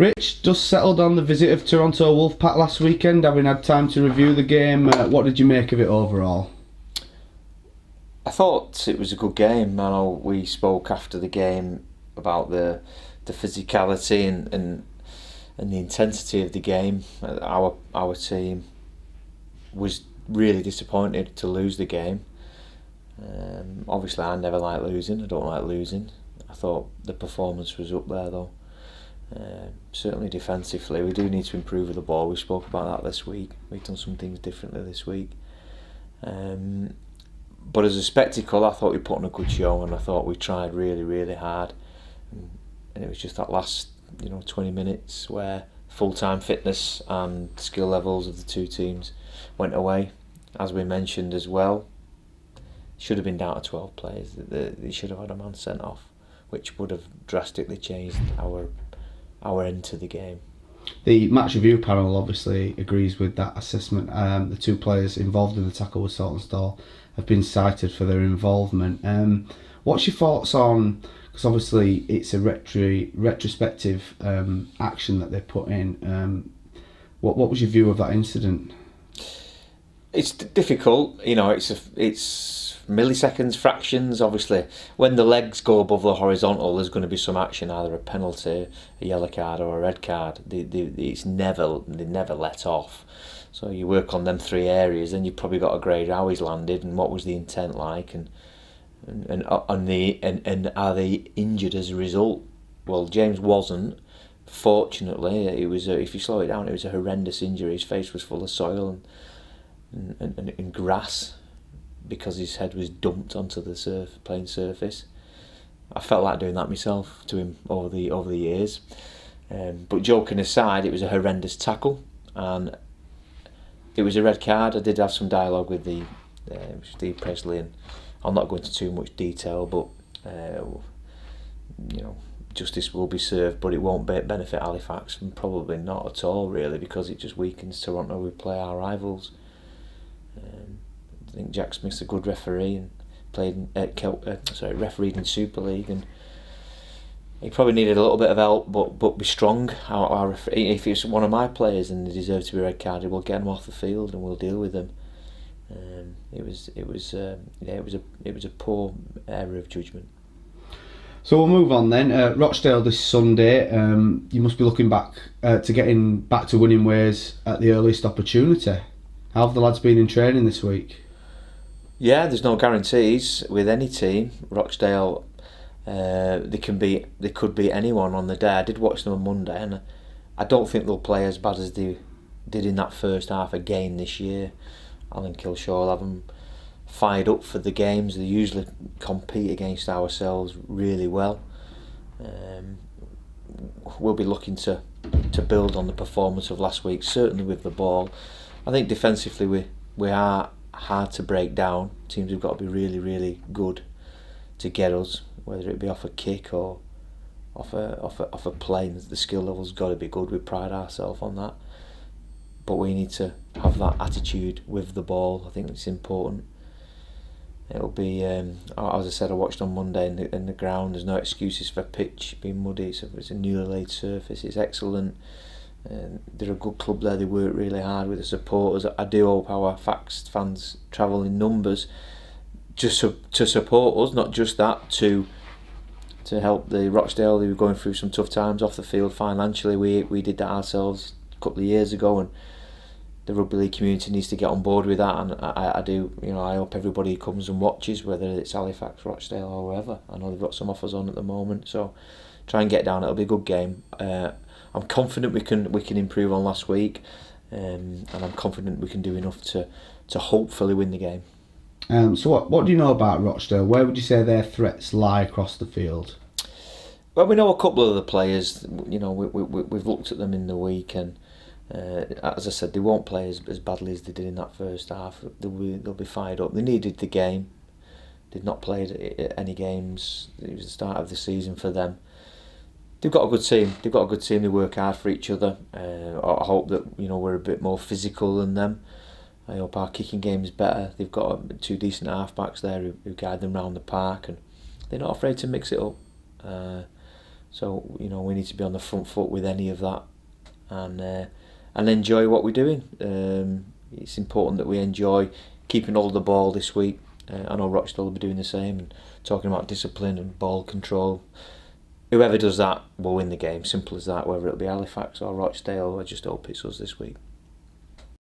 Rich, just settled on the visit of Toronto Wolfpack last weekend, having had time to review the game. What did you make of it overall? I thought it was a good game. I know we spoke after the game about the physicality and the intensity of the game. Our team was really disappointed to lose the game. Obviously, I never like losing. I don't like losing. I thought the performance was up there though. Certainly defensively, we do need to improve with the ball. We spoke about that this week. We've done some things differently this week. But as a spectacle, I thought we put on a good show, and I thought we tried really, really hard. And it was just that last, 20 minutes where full-time fitness and skill levels of the two teams went away. As we mentioned as well, should have been down to 12 players. They should have had a man sent off, which would have drastically changed our end to the game. The match review panel obviously agrees with that assessment. The two players involved in the tackle with Saltonstall have been cited for their involvement. What's your thoughts on, because obviously it's a retrospective action that they put in, what was your view of that incident? It's difficult, it's milliseconds, fractions. Obviously, when the legs go above the horizontal, there's going to be some action, either a penalty, a yellow card, or a red card. They never let off. So you work on them three areas, then you've probably got a grade how he's landed and what was the intent like, and are they injured as a result? Well, James wasn't. Fortunately, it was. If you slow it down, it was a horrendous injury. His face was full of soil and grass, because his head was dumped onto the playing surface. I felt like doing that myself to him over the years. But joking aside, it was a horrendous tackle, and it was a red card. I did have some dialogue with the Steve Presley, and I'll not go into too much detail, but justice will be served, but it won't benefit Halifax, and probably not at all really, because it just weakens Toronto. We play our rivals. I think Jack Smith's a good referee and played refereed in Super League, and he probably needed a little bit of help, but be strong. Our referee, if it's one of my players and they deserve to be red carded, we'll get them off the field and we'll deal with them. It was a poor error of judgment. So we'll move on then. Rochdale this Sunday. You must be looking back to getting back to winning ways at the earliest opportunity. How have the lads been in training this week? Yeah, there's no guarantees with any team. Rochdale, they could be anyone on the day. I did watch them on Monday, and I don't think they'll play as bad as they did in that first half again this year. Alan Kilshaw will have them fired up for the games. They usually compete against ourselves really well. We'll be looking to build on the performance of last week, certainly with the ball. I think defensively we are hard to break down. Teams have got to be really, really good to get us, whether it be off a kick or off a play. The skill level's got to be good. We pride ourselves on that, but we need to have that attitude with the ball. I think it's important. It'll be, as I said, I watched on Monday in the ground. There's no excuses for pitch being muddy. It's a newly laid surface. It's excellent. They're a good club there. They work really hard with the supporters. I do hope our Fax fans travel in numbers just to support us, not just that, to help the Rochdale, who were going through some tough times off the field financially. We did that ourselves a couple of years ago, and the rugby league community needs to get on board with that. And I do, I hope everybody comes and watches, whether it's Halifax, Rochdale, or wherever. I know they've got some offers on at the moment, so try and get down. It'll be a good game. I'm confident we can improve on last week, and I'm confident we can do enough to hopefully win the game. So what do you know about Rochdale? Where would you say their threats lie across the field? Well, we know a couple of the players. We've looked at them in the week, and as I said, they won't play as badly as they did in that first half. They'll be fired up. They needed the game. Did not play any games. It was the start of the season for them. They've got a good team. They work hard for each other. I hope that we're a bit more physical than them. I hope our kicking game is better. They've got two decent halfbacks there who guide them around the park, and they're not afraid to mix it up. So we need to be on the front foot with any of that, and enjoy what we're doing. It's important that we enjoy keeping hold of the ball this week. I know Rochdale will be doing the same, and talking about discipline and ball control. Whoever does that will win the game. Simple as that. Whether it'll be Halifax or Rochdale, I just hope it's us this week.